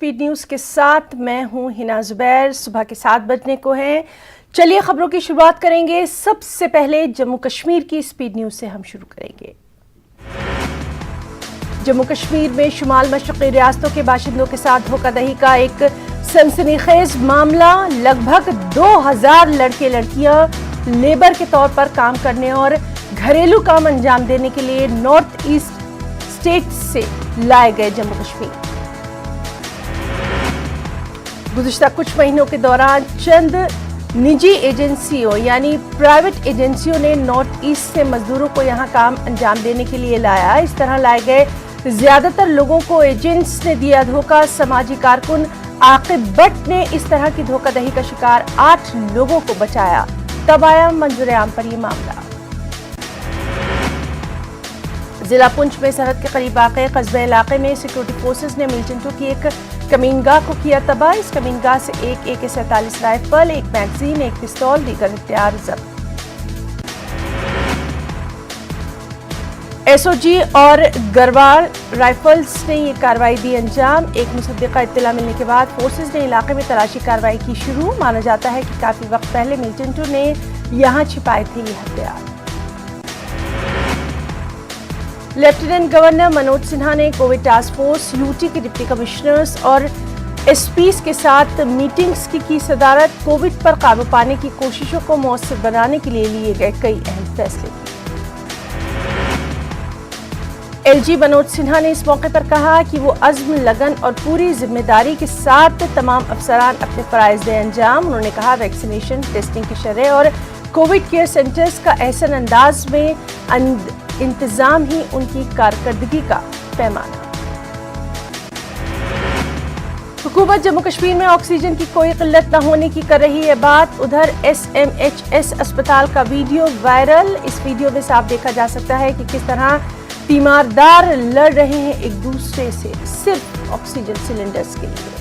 Speed news के साथ मैं हूं हिना जुबैर। सुबह के 7 बजने को हैं। चलिए खबरों की शुरुआत करेंगे। सबसे पहले जम्मू कश्मीर की स्पीड न्यूज़ से हम शुरू करेंगे। जम्मू कश्मीर में शुमाल मशरक़ी रियासतों के बाशिंदों के साथ धोखाधड़ी का एक सनसनीखेज मामला। लगभग 2000 लड़के लड़कियां लेबर के तौर पर काम करने और घरेलू काम अंजाम देने के लिए नॉर्थ ईस्ट स्टेट से लाए गए जम्मू कश्मीर। गुज़िश्ता कुछ महीनों के दौरान चंद निजी एजेंसियों यानी प्राइवेट एजेंसियों ने नॉर्थ ईस्ट से मजदूरों को यहां काम अंजाम देने के लिए लाया। इस तरह लाए गए ज्यादातर लोगों को एजेंट्स ने दिया धोखा। समाजी कारकुन आकिब भट्ट ने इस तरह की धोखाधड़ी का शिकार 8 लोगों को बचाया। तब आया मंजूर आम पर यह मामला। जिला पुंछ में सरहद के करीब वाक़े कस्बे इलाके में सिक्योरिटी फोर्सेज ने मिलिटेंटों की एक कमीनगाह को किया तबाह। इस कमीनगाह से एक AK-47 राइफल, एक मैगजीन, एक पिस्तौल, दीगर हथियार जब्त। SOG और गरवार राइफल्स ने ये कार्रवाई दी अंजाम। एक मुसद्दिका इत्तला मिलने के बाद फोर्सेज ने इलाके में तलाशी कार्रवाई की शुरू। माना जाता है कि काफी वक्त पहले मिलिटेंटों ने यहां छिपाए थे ये हथियार। लेफ्टिनेंट गवर्नर मनोज सिन्हा ने कोविड टास्क फोर्स, UT के डिप्टी कमिश्नर्स और SPs के साथ मीटिंग्स की सदारत। कोविड पर काबू पाने की कोशिशों को मौसर बनाने के लिए लिए गए कई अहम फैसले किए। LG मनोज सिन्हा ने इस मौके पर कहा कि वो अज़्म, लगन और पूरी जिम्मेदारी के साथ तमाम अफसरान अपने फराइज दे अंजाम। उन्होंने कहा वैक्सीनेशन, टेस्टिंग की शरह और कोविड केयर सेंटर्स का ऐसा अंदाज में इंतजाम ही उनकी कारकर्दगी का पैमाना। हुकूमत जम्मू कश्मीर में ऑक्सीजन की कोई किल्लत न होने की कर रही है बात। उधर SMHS अस्पताल का वीडियो वायरल। इस वीडियो में साफ देखा जा सकता है कि किस तरह तीमारदार लड़ रहे हैं एक दूसरे से सिर्फ ऑक्सीजन सिलेंडर्स के लिए।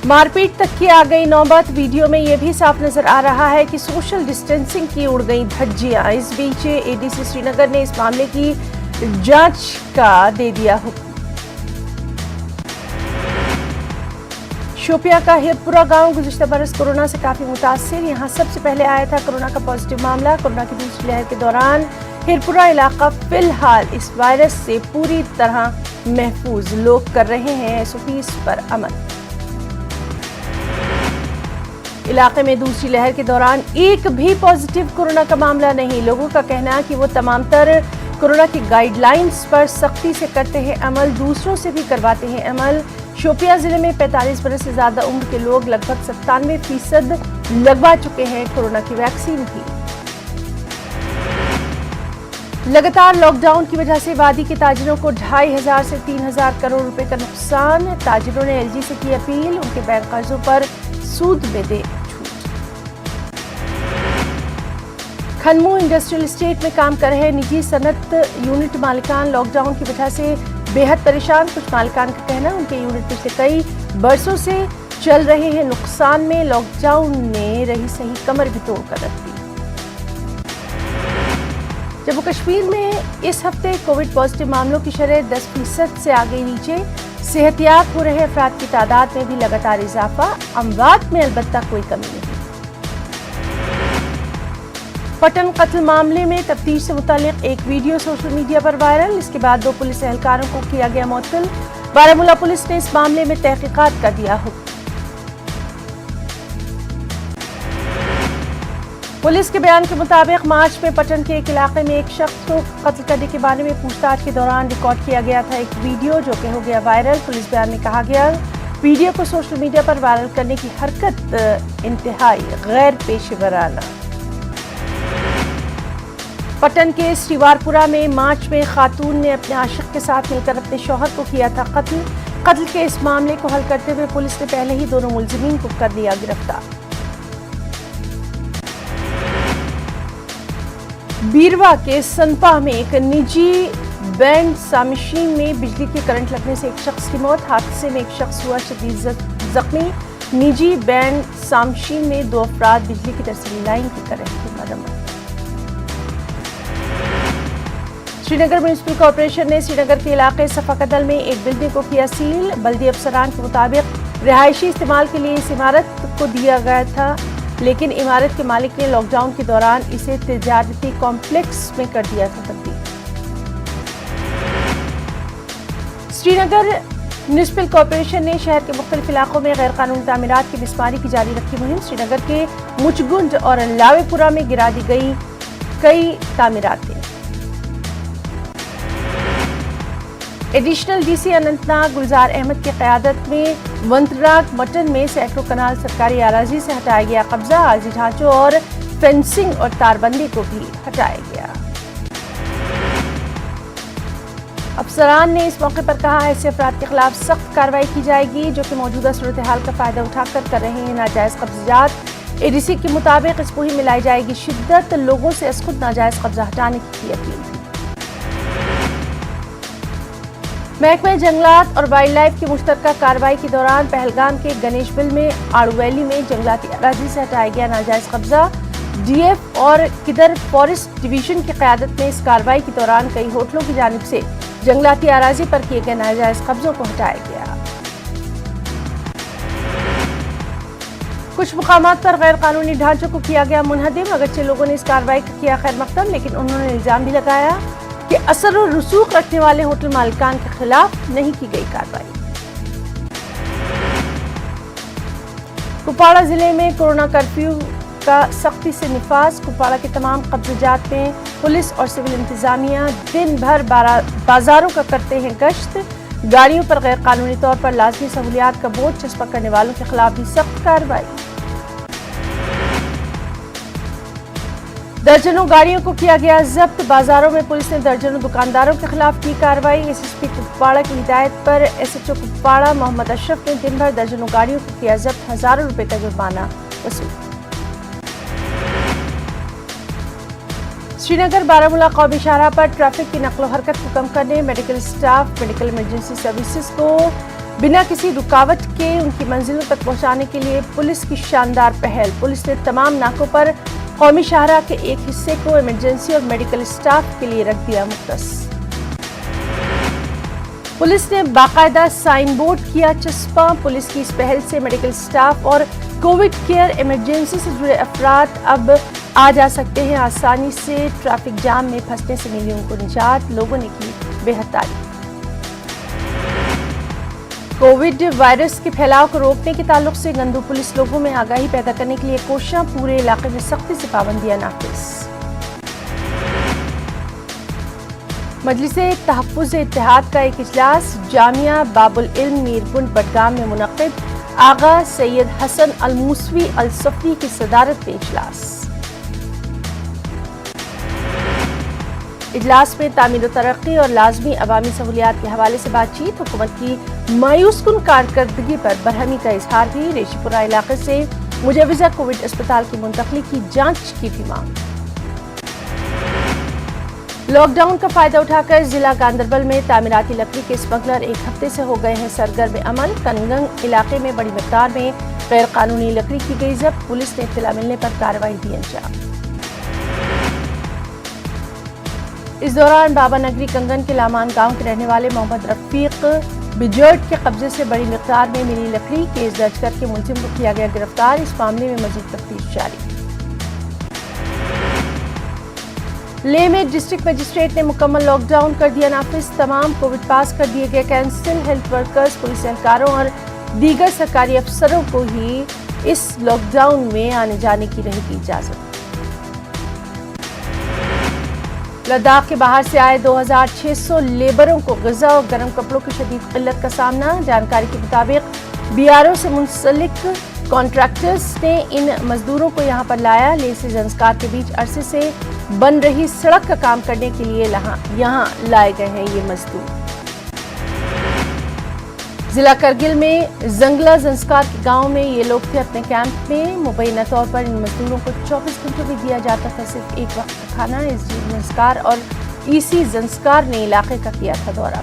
मारपीट तक की आ गई नौबत। वीडियो में यह भी साफ नजर आ रहा है कि सोशल डिस्टेंसिंग की उड़ गई धज्जियां। इस बीच ADC श्रीनगर ने इस मामले की जांच का दे दिया हुक्म। शोपिया का हिरपुरा गांव गुज़िश्ता बरस कोरोना से काफी मुतासिर। यहां सबसे पहले आया था कोरोना का पॉजिटिव मामला। कोरोना की दूसरी लहर के दौरान हिरपुरा इलाका फिलहाल इस वायरस से पूरी तरह महफूज। लोग कर रहे हैं SOPs पर अमल। इलाके में दूसरी लहर के दौरान एक भी पॉजिटिव कोरोना का मामला नहीं। लोगों का कहना है कि वो तमाम तर कोरोना की गाइडलाइंस पर सख्ती से करते हैं अमल, दूसरों से भी करवाते हैं अमल। शोपिया जिले में 45 बरस से ज्यादा उम्र के लोग लगभग 97% लगवा चुके हैं कोरोना की वैक्सीन भी। लगातार लॉकडाउन की वजह से वादी के ताजिरों को 2500 से 3000 करोड़ रुपए का नुकसान। ताजिरों ने LG से की अपील, उनके बैंक कर्जों पर सूद में दे छूट। खनमू इंडस्ट्रियल एस्टेट में काम कर रहे निजी सनत यूनिट मालिकान लॉकडाउन की वजह से बेहद परेशान। कुछ मालिकान का कहना है उनके यूनिट पिछले कई बरसों से चल रहे हैं नुकसान में। लॉकडाउन ने रही सही कमर भी तोड़ कर रख दी। जम्मू कश्मीर में इस हफ्ते कोविड पॉजिटिव मामलों की शरह 10% से आ गई नीचे। सेहतियाब हो रहे अफराद की तादाद में भी लगातार इजाफा। अमवात में अलबत्ता कोई कमी नहीं। पटन कत्ल मामले में तफ्तीश से मुतालिक एक वीडियो सोशल मीडिया पर वायरल। इसके बाद 2 पुलिस एहलकारों को किया गया मुअत्तल। बारामूला पुलिस ने इस मामले में तहकीकात का दिया हुक्म। पुलिस के बयान के मुताबिक मार्च में पटन के एक इलाके में एक शख्स को कत्ल करने के बारे में पूछताछ के दौरान रिकॉर्ड किया गया था एक वीडियो जो कि हो गया वायरल। पुलिस बयान में कहा गया वीडियो को सोशल मीडिया पर वायरल करने की हरकत इंतहाई गैर पेशेवराना। पटन के श्रीवारपुरा में मार्च में खातून ने अपने आशिक के साथ मिलकर अपने शौहर को किया था कत्ल। कत्ल के इस मामले को हल करते हुए पुलिस ने पहले ही दोनों मुलजिमीन को कर लिया गिरफ्तार। बीरवा के सनपा में एक निजी बैंड सामशीन में बिजली के करंट लगने से एक शख्स की मौत। हादसे में एक शख्स हुआ शदीद जख्मी। निजी बैंड सामशीन में 2 अफराद बिजली की तरसली लाइन की कर रहे थे मरम्मत। श्रीनगर म्यूनिसिपल कॉर्पोरेशन ने श्रीनगर के इलाके सफाकदल में एक बिल्डिंग को किया सील। बल्दी अफसरान के मुताबिक रिहायशी इस्तेमाल के लिए इस इमारत को दिया गया था, लेकिन इमारत के मालिक ने लॉकडाउन के दौरान इसे तिजारती कॉम्प्लेक्स में कर दिया था तब्दील। श्रीनगर म्यूनिसिपल कॉर्पोरेशन ने शहर के मुख्तलिफ इलाकों में गैर कानूनी तामीरात की मिसमारी की जारी रखी मुहिम। श्रीनगर के मुचगुंड और लावेपुरा में गिरा दी गई कई तामीरातें। एडिशनल डीसी अनंतनाग गुलजार अहमद की क़यादत में वंतराग मटन में सैकड़ों कनाल सरकारी अराजी से हटाया गया कब्जा। आर्जी ढांचों और फेंसिंग और तारबंदी को भी हटाया गया। अफसरान ने इस मौके पर कहा, ऐसे अफराद के खिलाफ सख्त कार्रवाई की जाएगी जो कि मौजूदा सूरत हाल का फायदा उठाकर कर रहे हैं नाजायज कब्जात। एडीसी के मुताबिक इस मुहिम में लाई जाएगी शिद्दत। लोगों से खुद नाजायज कब्जा हटाने की अपील की। महकमे जंगलात और वाइल्ड लाइफ की मुश्तरका कार्रवाई के दौरान पहलगाम के गणेश बिल में आड़ू वैली में जंगलाती अराजी से हटाया गया नाजायज कब्जा। डीएफ और किदर फॉरेस्ट डिवीजन की क़यादत में इस कार्रवाई के दौरान कई होटलों की जानिब से जंगलाती अराजी पर किए गए नाजायज कब्जों को हटाया गया। कुछ मुकामात पर गैर कानूनी ढांचों को किया गया मुनहदिम। अगरचे लोगों ने इस कार्रवाई का किया खैर मकदम, लेकिन उन्होंने इल्जाम भी लगाया कि असर और रसूख रखने वाले होटल मालिकान के खिलाफ नहीं की गई कार्रवाई। कुपवाड़ा जिले में कोरोना कर्फ्यू का सख्ती से निफाज। कुपवाड़ा के तमाम कब्ज़ात में पुलिस और सिविल इंतजामिया दिन भर बाजारों का करते हैं गश्त। गाड़ियों पर गैर कानूनी तौर पर लाजमी सहूलियात का बोझ चस्पा करने वालों के खिलाफ भी सख्त कार्रवाई। दर्जनों गाड़ियों को किया गया जब्त। बाजारों में पुलिस ने दर्जनों दुकानदारों के खिलाफ की कार्रवाई। एसएसपी कुपवाड़ा की हिदायत पर एसएचओ कुपवाड़ा मोहम्मद अशरफ ने दिन भर दर्जनों गाड़ियों को किया जब्त। हजारों रुपए का जुर्माना वसूल। श्रीनगर बारामूला कौमी शाहराह पर ट्रैफिक की नकलो हरकत को कम करने medical staff medical emergency services को बिना किसी रुकावट के उनकी मंजिलों तक पहुंचाने के लिए पुलिस की शानदार पहल। पुलिस ने तमाम नाकों पर कौमी शाहराह के एक हिस्से को इमरजेंसी और मेडिकल स्टाफ के लिए रख दिया मुख्तस। पुलिस ने बाकायदा साइन बोर्ड किया चस्पा। पुलिस की इस पहल से मेडिकल स्टाफ और कोविड केयर इमरजेंसी से जुड़े अफराद अब आ जा सकते हैं आसानी से। ट्रैफिक जाम में फंसने से मिली उनको निजात। लोगों ने की बेहद तारीफ। कोविड वायरस के फैलाव को रोकने के ताल्लुक से गंदू पुलिस लोगों में आगाही पैदा करने के लिए कोशिशां। पूरे इलाके में सख्ती से पाबंदियां नाफिज। मजलिस तहफ़्फ़ुज़ इत्तेहाद का एक इजलास जामिया बाबुल इल्म मीरगुंड बडगाम में मुनक़्क़िद। आगा सैयद हसन अल मूसवी अल सफ़ी की सदारत में इजलास। इजलास में तामीर तरक्की और लाजमी अवामी सहूलियात के हवाले से बातचीत। हुकूमत की मायूसकुन कारकर्दगी पर बरहमी का इजहार भी। रेशीपुरा इलाके से मुजवज़ा कोविड अस्पताल की मुंतकली की जांच की भी मांग। लॉकडाउन का फायदा उठाकर जिला गांदरबल में तामीराती लकड़ी के स्मगलर एक हफ्ते से हो गए हैं सरगर्म अमल। कनगंग इलाके में बड़ी मिकदार में गैर कानूनी लकड़ी की गई जब्त। पुलिस ने इत्तला मिलने पर कार्रवाई दी अंजाम। इस दौरान बाबा नगरी कंगन के लामान गांव के रहने वाले मोहम्मद रफीक बिजर्ट के कब्जे से बड़ी मिकदार में मिली लकड़ी। केस दर्ज करके मुलजिम को किया गया गिरफ्तार। इस मामले में मजीद तफ्तीश जारी। लेह में डिस्ट्रिक्ट मजिस्ट्रेट ने मुकम्मल लॉकडाउन कर दिया नाफिज। तमाम कोविड पास कर दिए गए कैंसिल। हेल्थ वर्कर्स पुलिस एहलकारों और दीगर सरकारी अफसरों को ही इस लॉकडाउन में आने जाने की रहेगी इजाजत। लद्दाख के बाहर से आए 2600 लेबरों को ग़िज़ा और गर्म कपड़ों की शदीद किल्लत का सामना। जानकारी के मुताबिक बीआरओ से मुंसलिक कॉन्ट्रैक्टर्स ने इन मजदूरों को यहां पर लाया। लेह से ज़ंस्कार के बीच अरसे से बन रही सड़क का काम करने के लिए यहां लाए गए हैं ये मजदूर। जिला करगिल में जंगला ज़ंस्कार के गांव में ये लोग थे अपने कैंप में। मुबैना तौर पर इन मजदूरों को 24 घंटों में दिया जाता था सिर्फ एक वक्त का खाना। इस ज़ंस्कार और ईसी ज़ंस्कार ने इलाके का किया था दौरा।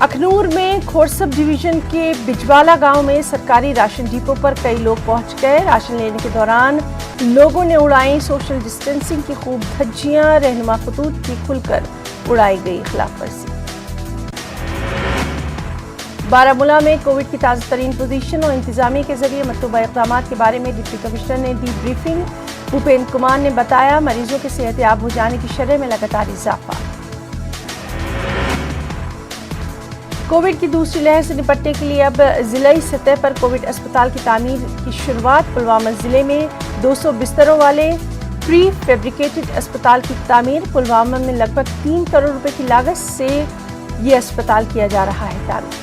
अखनूर में खोरसब डिवीजन के बिजवाला गांव में सरकारी राशन डिपो पर कई लोग पहुंच गए। राशन लेने के दौरान लोगों ने उड़ाई सोशल डिस्टेंसिंग की खूब धज्जियां, रहनुमा खतूत की खुलकर उड़ाई गई खिलाफ वर्जी। बारामूला में कोविड की ताज़ा तरीन पोजीशन और इंतजामिया के जरिए मतलूबा इक़दाम के बारे में डिप्टी कमिश्नर ने दी ब्रीफिंग। भूपेंद्र कुमार ने बताया मरीजों के सेहतयाब हो जाने की शरह में लगातार इजाफा। कोविड की दूसरी लहर से निपटने के लिए अब जिलाई सतह पर कोविड अस्पताल की तामीर की शुरुआत। पुलवामा जिले में 200 बिस्तरों वाले प्री फैब्रिकेटेड अस्पताल की तामीर। पुलवामा में लगभग 3 करोड़ रुपए की लागत से ये अस्पताल किया जा रहा है तामीर।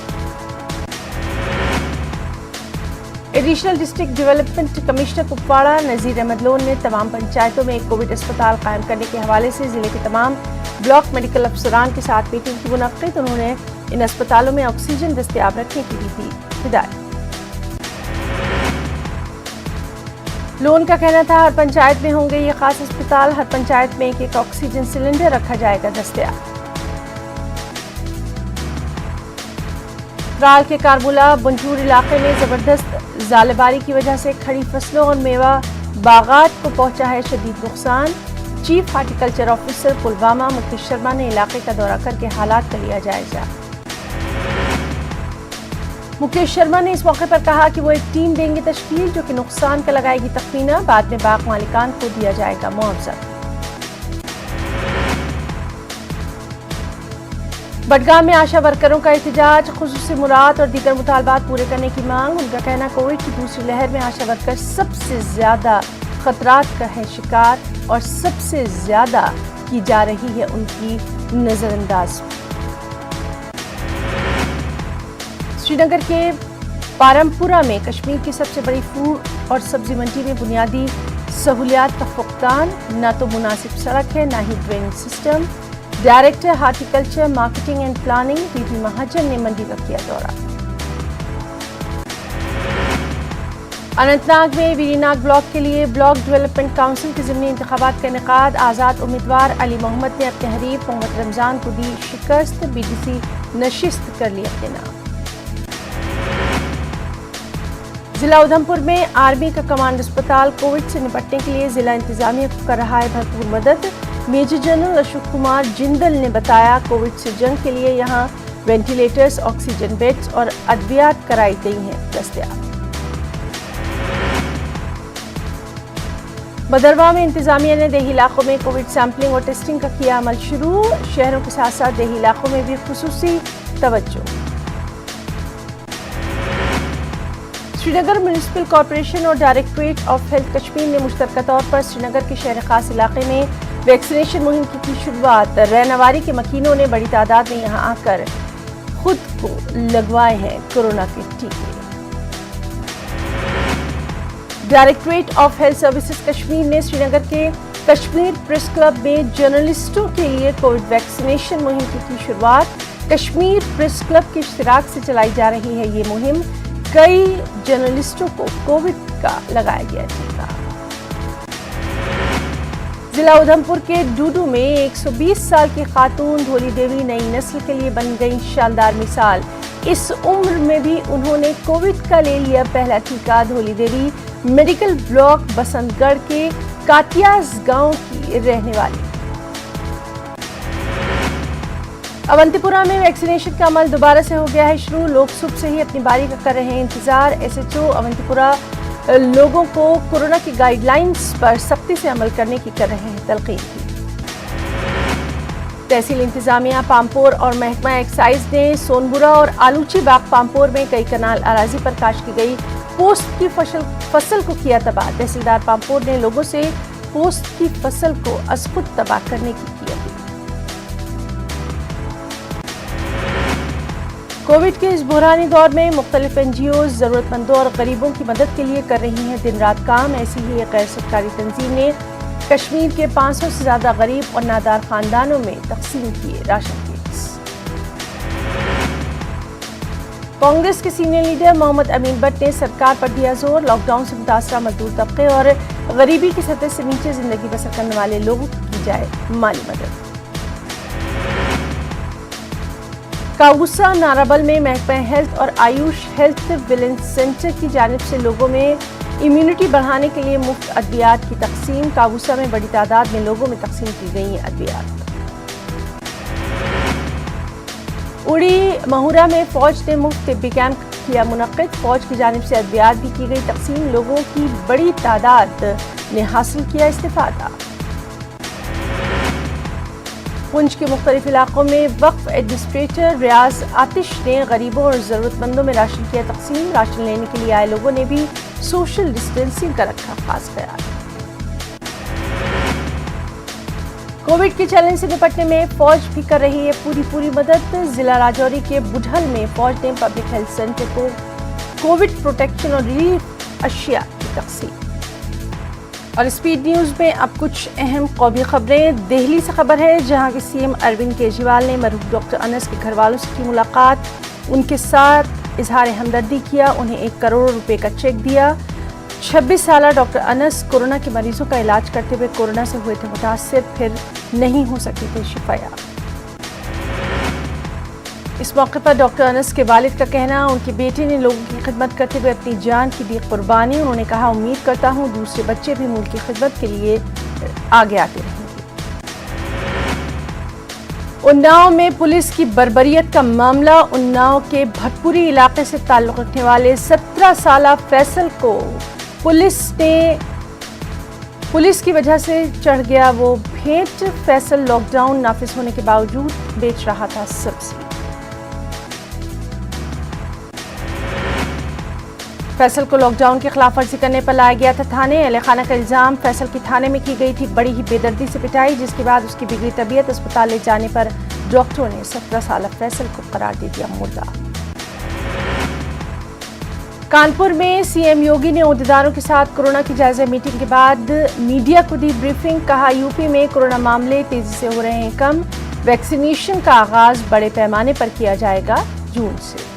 Additional district development commissioner Kupwara Nazir Ahmad Lone ने तमाम पंचायतों में एक कोविड अस्पताल कायम करने के हवाले से जिले के तमाम ब्लॉक मेडिकल अफसरान के साथ मीटिंग की मुनक्किद। उन्होंने इन अस्पतालों में ऑक्सीजन दस्तयाब रखने की भी दी हिदायत। लोन का कहना था हर पंचायत में होंगे ये खास अस्पताल, हर पंचायत में एक ऑक्सीजन सिलेंडर रखा जाएगा दस्तयाब। त्राल के कारबुला बंजूर इलाके में जबरदस्त ज़ालबारी की वजह से खड़ी फसलों और मेवा बागात को पहुंचा है शदीद नुकसान। Chief horticulture officer Pulwama Mukesh Sharma ने इलाके का दौरा करके हालात का लिया जायजा। मुकेश शर्मा ने इस मौके पर कहा कि वो एक टीम देंगे तश्कील जो कि नुकसान का लगाएगी तखमीना, बाद में बाग मालिकान को दिया जाएगा मुआवजा। बडगाम में आशा वर्करों का एहतजाज, खुसूसी मुराद और दीगर मुतालबात पूरे करने की मांग। उनका कहना कोविड की दूसरी लहर में आशा वर्कर सबसे ज्यादा खतरात का है शिकार और सबसे ज्यादा की जा रही है उनकी नजरअंदाज। श्रीनगर के पारमपुरा में कश्मीर की सबसे बड़ी फूड और सब्जी मंडी में बुनियादी सहूलियात का फुकदान, न तो मुनासिब सड़क है न ही drainage system. Director horticulture marketing and planning BB Mahajan ने मंडी का किया दौरा। अनंतनाग में वीरीनाग ब्लॉक के लिए ब्लॉक डेवलपमेंट काउंसिल के ज़िमनी इंतखाबात का इनेकाद। आज़ाद उम्मीदवार अली मोहम्मद ने अपने हरीफ मोहम्मद रमजान को दी शिकस्त, बीडीसी नशिस्त कर ली अपने नाम। जिला उधमपुर में आर्मी का कमांड अस्पताल कोविड से निपटने के लिए जिला इंतजामिया को कर रहा है भरपूर मदद। मेजर जनरल अशोक कुमार जिंदल ने बताया कोविड से जंग के लिए यहां वेंटिलेटर्स, ऑक्सीजन बेड्स और अद्वियात कराई गई हैं दस्तयाब। बदरवा में इंतजामिया ने देही इलाकों में कोविड सैंपलिंग और टेस्टिंग का किया अमल शुरू। शहरों के साथ साथ देही इलाकों में भी खुसूसी तवज्जो। श्रीनगर म्यूनिसिपल कॉरपोरेशन और डायरेक्टरेट ऑफ हेल्थ कश्मीर ने मुश्तरका तौर पर श्रीनगर के शहर खास इलाके में वैक्सीनेशन मुहिम की शुरुआत। रहनवारी के मकीनों ने बड़ी तादाद में यहां आकर खुद को लगवाए हैं कोरोना के टीके। Directorate of health services Kashmir ने श्रीनगर के कश्मीर प्रेस क्लब में जर्नलिस्टों के लिए कोविड वैक्सीनेशन मुहिम की शुरुआत। कश्मीर प्रेस क्लब के इश्तिराक से चलाई जा रही है ये मुहिम। कई जर्नलिस्टों को कोविड का लगाया गया टीका। जिला उधमपुर के डूडू में 120 साल की खातून धोली देवी नई नस्ल के लिए बन गई शानदार मिसाल। इस उम्र में भी उन्होंने कोविड का ले लिया पहला टीका। धोली देवी मेडिकल ब्लॉक बसंतगढ़ के कातियास गांव की रहने वाली। अवंतीपुरा में वैक्सीनेशन का अमल दोबारा से हो गया है शुरू। लोग सुबह से ही अपनी बारी का कर रहे हैं इंतजार। एसएचओ अवंतीपुरा लोगों को कोरोना की गाइडलाइंस पर सख्ती से अमल करने की कर रहे हैं तलकीन की। तहसील इंतजामिया पामपोर और महकमा एक्साइज ने सोनपुरा और आलूची बाग पामपोर में कई कनाल अराजी पर काश्त की गई पोस्त की फसल को किया तबाह। तहसीलदार पामपोर ने लोगों से पोस्त की फसल को अज खुद तबाह करने की अपील। कोविड के इस बुहरानी दौर में मुख्तलिफ एनजीओ जरूरतमंदों और गरीबों की मदद के लिए कर रही हैं दिन रात काम। ऐसी ही एक गैर सरकारी तंजीम ने कश्मीर के 500 से ज्यादा गरीब और नादार खानदानों में तकसीम किए राशन किट्स। कांग्रेस के सीनियर लीडर मोहम्मद अमीन भट्ट ने सरकार पर दिया जोर। लॉकडाउन से मुतासरा मजदूर तबके और गरीबी की सतह से नीचे जिंदगी बसर करने वाले लोगों को की जाए माली मदद। काउसा नाराबल में महकमा हेल्थ और आयुष हेल्थ विलेंस सेंटर की जानिब से लोगों में इम्यूनिटी बढ़ाने के लिए मुफ्त अद्वियात की तकसीम। काबूसा में बड़ी तादाद में लोगों में तकसीम की गई हैं अद्वियात। उड़ी महूरा में फौज ने मुफ्त तिब्बी कैंप किया मुनक्किद। फौज की जानिब से अद्वियात भी की गई तकसीम। लोगों की बड़ी तादाद ने हासिल किया इस्तिफादा। पुंछ के मुख्तलिफ इलाकों में वक्फ एडमिनिस्ट्रेटर रियाज आतिश ने गरीबों और ज़रूरतमंदों में राशन किया तकसीम। राशन लेने के लिए आए लोगों ने भी सोशल डिस्टेंसिंग का रखा खास ख्याल। कोविड के चैलेंज से निपटने में फौज भी कर रही है पूरी मदद। जिला राजौरी के बुढ़ल में फौज ने पब्लिक हेल्थ सेंटर को कोविड प्रोटेक्शन और रिलीफ अशिया की तकसीम। और स्पीड न्यूज़ में अब कुछ अहम कौमी खबरें। दिल्ली से खबर है, जहां के सीएम अरविंद केजरीवाल ने मरहूम डॉक्टर अनस के घर वालों से की मुलाकात, उनके साथ इजहार हमदर्दी किया, उन्हें 1 करोड़ रुपए का चेक दिया। 26 साल डॉक्टर अनस कोरोना के मरीजों का इलाज करते हुए कोरोना से हुए थे मुतासिर, फिर नहीं हो सके थे शिफाया। इस मौके पर डॉक्टर अनस के वालिद का कहना, उनके बेटे ने लोगों की खिदमत करते हुए अपनी जान की दी कुर्बानी। उन्होंने कहा, उम्मीद करता हूं दूसरे बच्चे भी मुल्क की खिदमत के लिए आगे आते रहेंगे। उन्नाव में पुलिस की बर्बरियत का मामला। उन्नाव के भटपुरी इलाके से ताल्लुक़ रखने वाले 17 साल फैसल को पुलिस की वजह से चढ़ गया वो भेंट। फैसल लॉकडाउन नाफिज होने के बावजूद बेच रहा था सब्जी। फैसल को लॉकडाउन की खिलाफ वर्जी करने पर लाया गया था थाने। अहले खाना का इल्जाम, फैसल की थाने में की गई थी बड़ी ही बेदर्दी से पिटाई, जिसके बाद उसकी बिगड़ी तबीयत अस्पताल ले जाने पर डॉक्टरों ने 17 साल फैसल को करार दे दिया मुर्दा। कानपुर में सीएम योगी ने ओहदेदारों के साथ कोरोना की जायजा मीटिंग के बाद मीडिया को दी ब्रीफिंग। कहा, यूपी में कोरोना मामले तेजी से हो रहे हैं कम। वैक्सीनेशन का आगाज बड़े पैमाने पर किया जाएगा जून से।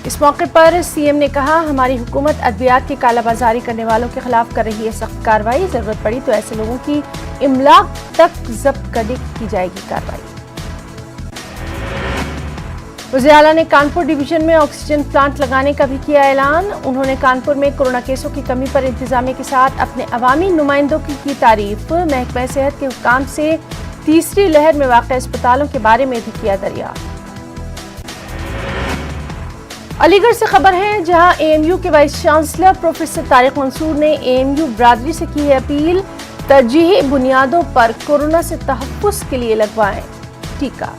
इस मौके पर सीएम ने कहा, हमारी हुकूमत अद्वियात की कालाबाजारी करने वालों के खिलाफ कर रही है सख्त कार्रवाई। जरूरत पड़ी तो ऐसे लोगों की इमलाक तक जब्त करने की जाएगी कार्रवाई। वज़ीर आला ने कानपुर डिवीजन में ऑक्सीजन प्लांट लगाने का भी किया ऐलान। उन्होंने कानपुर में कोरोना केसों की कमी पर इंतजामिया के साथ अपने अवामी नुमाइंदों की तारीफ। महकमा सेहत के हुकाम से तीसरी लहर में वाक़ अस्पतालों के बारे में भी किया दरियाफ्त। अलीगढ़ से खबर है, जहां एएमयू के vice chancellor professor Tariq Mansoor ने एएमयू बरादरी से की है अपील, तरजीही बुनियादों पर कोरोना से तहफ़्फ़ुज़ के लिए लगवाएं टीका।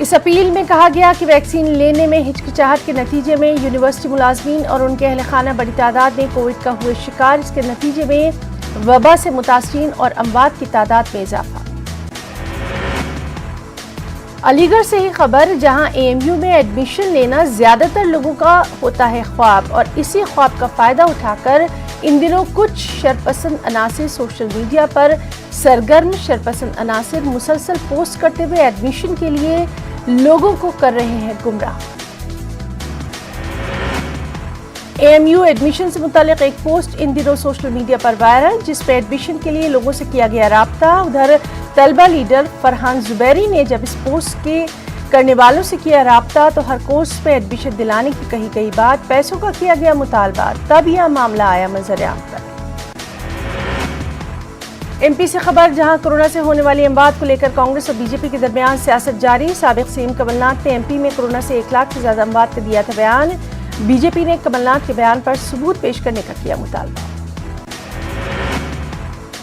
इस अपील में कहा गया कि वैक्सीन लेने में हिचकिचाहट के नतीजे में यूनिवर्सिटी मुलाजमीन और उनके अहल खाना बड़ी तादाद में कोविड का हुए शिकार। इसके नतीजे में वबा से मुतासरीन और अमवात की तादाद में इजाफा। अलीगढ़ से ही खबर, जहां एएमयू में एडमिशन लेना ज्यादातर लोगों का होता है ख्वाब, और इसी ख्वाब का फायदा उठाकर इन दिनों कुछ शरपसंद अनासिर सोशल मीडिया पर सरगर्म शरपसंद अनासिर मुसलसल पोस्ट करते हुए एडमिशन के लिए लोगों को कर रहे हैं गुमराह। एएमयू एडमिशन से मुतालिक एक पोस्ट इन दिनों सोशल मीडिया पर वायरल, जिस पर एडमिशन के लिए लोगों से किया गया राब्ता। उधर तलबा लीडर फरहान जुबैरी ने जब इस पोस्ट के करने वालों से किया राब्ता तो हर कोर्स में एडमिशन दिलाने की कही गई बात, पैसों का किया गया मुतालबा, तब यह मामला आया मंजर-ए-आम पर। एमपी से खबर, जहां कोरोना से होने वाली अमवात को लेकर कांग्रेस और बीजेपी के दरमियान सियासत जारी। साबिक सीएम कमलनाथ ने एमपी में कोरोना से 1 लाख से ज्यादा अमवात का दिया था बयान। बीजेपी ने कमलनाथ के बयान पर सबूत पेश करने का किया मुतालबा।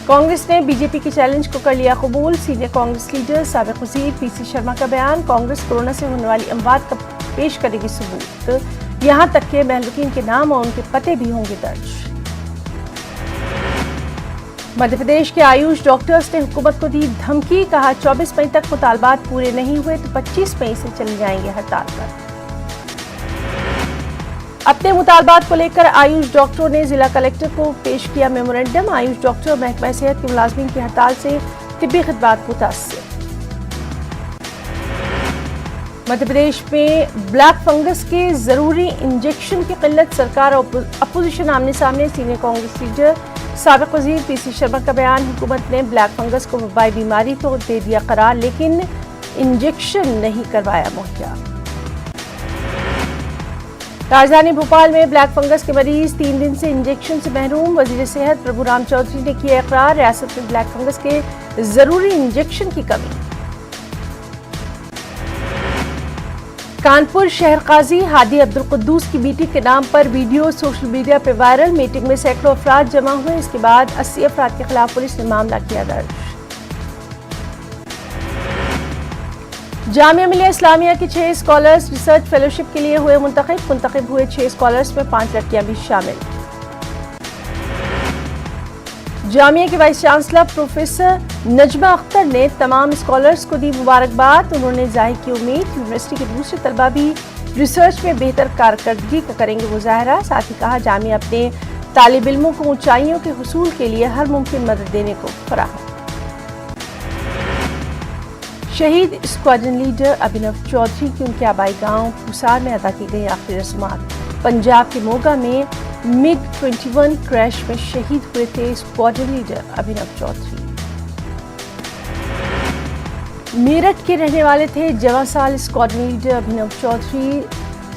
कांग्रेस ने बीजेपी के चैलेंज को कर लिया कबूल। सीनियर कांग्रेस लीडर साबिक वजीर पीसी शर्मा का बयान, कांग्रेस कोरोना से होने वाली अमवात का पेश करेगी सबूत, यहां तक के महलूकीन के नाम और उनके पते भी होंगे दर्ज। मध्य प्रदेश के आयुष डॉक्टर्स ने हुकूमत को दी धमकी, कहा 24 मई तक मुतालबात पूरे नहीं हुए तो 25 मई से चले जाएंगे हड़ताल पर। अपने मुतालबात को लेकर आयुष डॉक्टरों ने जिला कलेक्टर को पेश किया मेमोरेंडम। आयुष डॉक्टर और महकमा सेहत के मुलाजमीन की हड़ताल से तिब्बी खिदमात मुतासिर। मध्य प्रदेश में ब्लैक फंगस के जरूरी इंजेक्शन की किल्लत, सरकार और अपोजिशन आमने सामने। सीनियर कांग्रेस लीडर साबिक वजीर पीसी शर्मा का बयान, हुकूमत ने ब्लैक फंगस को वबाई बीमारी तो दे दिया करार, लेकिन इंजेक्शन नहीं करवाया मुहैया। राजधानी भोपाल में ब्लैक फंगस के मरीज 3 दिन से इंजेक्शन से महरूम। वजीर सेहत प्रभुराम चौधरी ने किया इकरार, रियासत में ब्लैक फंगस के जरूरी इंजेक्शन की कमी। कानपुर शहर काजी हादी अब्दुल कुद्दूस की बेटी के नाम पर वीडियो सोशल मीडिया पर वायरल। मीटिंग में सैकड़ों अफराद जमा हुए। इसके बाद 80 अफराद के खिलाफ पुलिस ने मामला किया दर्ज। जामिया मिलिया इस्लामिया के 6 स्कॉलर्स रिसर्च फेलोशिप के लिए हुए मुंतखब हुए 6 स्कॉलर्स में 5 लड़कियां भी शामिल। जामिया के vice chancellor professor Najma Akhtar ने तमाम स्कॉलर्स को दी मुबारकबाद। उन्होंने जाहिर की उम्मीद यूनिवर्सिटी के दूसरे तलबा भी रिसर्च में बेहतर कारकर्दगी का करेंगे मुजाहरा। साथ ही कहा, जामिया अपने तालिब इल्मों को ऊंचाइयों के हुसूल के लिए हर मुमकिन मदद देने को फराहम। शहीद स्क्वाड्रन लीडर अभिनव चौधरी की उनके आबाई गांव पुसार में अदा की गई आखिरी रस्मात। पंजाब के मोगा में MiG-21 क्रैश में शहीद हुए थे स्क्वाड्रन लीडर अभिनव चौधरी। मेरठ के रहने वाले थे जवां साल स्क्वाड्रन लीडर अभिनव चौधरी।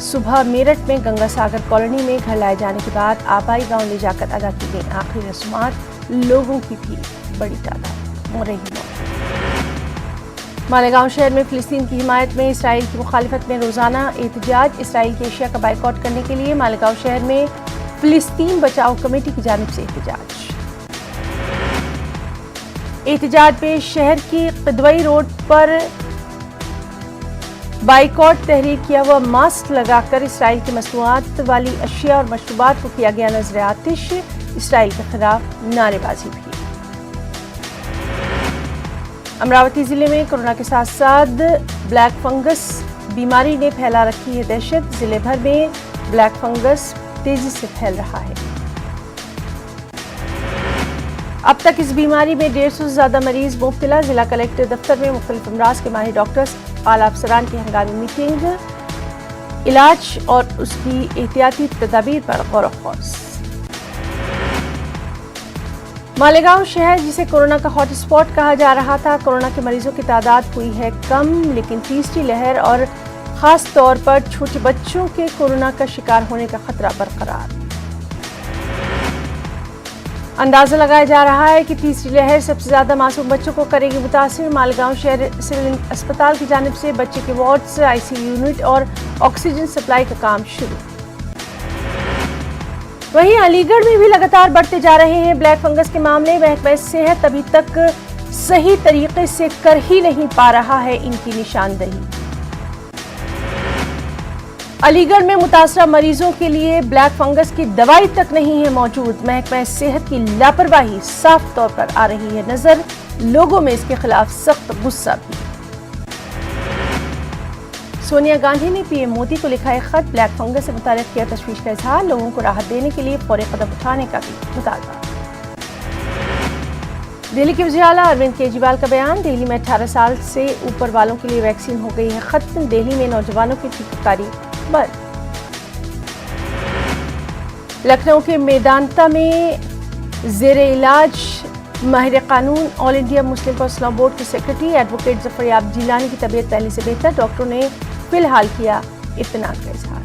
सुबह मेरठ में गंगा सागर कॉलोनी में घर लाए जाने के बाद आबाई गांव ले जाकर अदा की गई आखिरी रस्मात। लोगों की भी बड़ी तादाद हो रही। मालेगांव शहर में फिलिस्तीन की हिमायत में इसराइल की मुखालिफत में रोजाना एहतजाज। इसराइल की एशिया का बाइकआउट करने के लिए मालेगांव शहर में फिलिस्तीन बचाओ कमेटी की जानिब से एहतजाज पे शहर की क़िदवई रोड पर बाइकआउट तहरीर किया हुआ। मास्क लगाकर इसराइल की मसनूआत वाली अशिया और मशरूबात को किया गया नजर आतिश। इसराइल के खिलाफ नारेबाजी भी। अमरावती जिले में कोरोना के साथ साथ ब्लैक फंगस बीमारी ने फैला रखी है दहशत। जिले भर में ब्लैक फंगस तेजी से फैल रहा है। अब तक इस बीमारी में 150 से ज्यादा मरीज मुब्तला। जिला कलेक्टर दफ्तर में मुख्तलिफ अमराज के माहिर डॉक्टर्स आला अफसरान की हंगामी मीटिंग। इलाज और उसकी एहतियाती तदाबीर पर गौर व फौज। मालेगांव शहर जिसे कोरोना का हॉट स्पॉट कहा जा रहा था, कोरोना के मरीजों की तादाद हुई है कम, लेकिन तीसरी लहर और खास तौर पर छोटे बच्चों के कोरोना का शिकार होने का खतरा बरकरार। अंदाजा लगाया जा रहा है कि तीसरी लहर सबसे ज्यादा मासूम बच्चों को करेगी मुतासिर। मालेगांव शहर सिविल अस्पताल की जानिब से बच्चे के वार्ड्स, ICU यूनिट और ऑक्सीजन सप्लाई का काम शुरू। वहीं अलीगढ़ में भी लगातार बढ़ते जा रहे हैं ब्लैक फंगस के मामले। महकमा सेहत अभी तक सही तरीके से कर ही नहीं पा रहा है इनकी निशानदही। अलीगढ़ में मुतासरा मरीजों के लिए ब्लैक फंगस की दवाई तक नहीं है मौजूद। महकमा सेहत की लापरवाही साफ तौर पर आ रही है नजर। लोगों में इसके खिलाफ सख्त गुस्सा भी। सोनिया गांधी ने PM मोदी को लिखा एक खत। ब्लैक फंगस से मुताल्लिक़ किया तशवीश का इजहार। लोगों को राहत देने के लिए फौरी कदम उठाने का भी मुतालबा। दिल्ली के वज़ीर आला अरविंद केजरीवाल का बयान। दिल्ली में 18 साल से ऊपर वालों के लिए वैक्सीन हो गई है खत्म। दिल्ली में नौजवानों की टीकाकारी बंद। लखनऊ के मेदांता में ज़ेरे इलाज माहिर कानून all India Muslim personal board के सेक्रेटरी एडवोकेट ज़फ़रयाब जिलानी की तबीयत पहले से बेहतर। डॉक्टरों ने फिलहाल किया इत्मीनान का इजहार।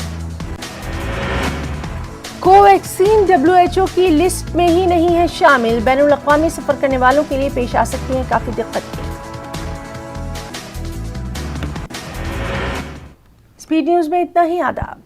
कोवैक्सीन WHO की लिस्ट में ही नहीं है शामिल। बैनुल अक़वामी सफर करने वालों के लिए पेश आ सकती हैं काफी दिक्कतें। स्पीड न्यूज में इतना ही। आदाब।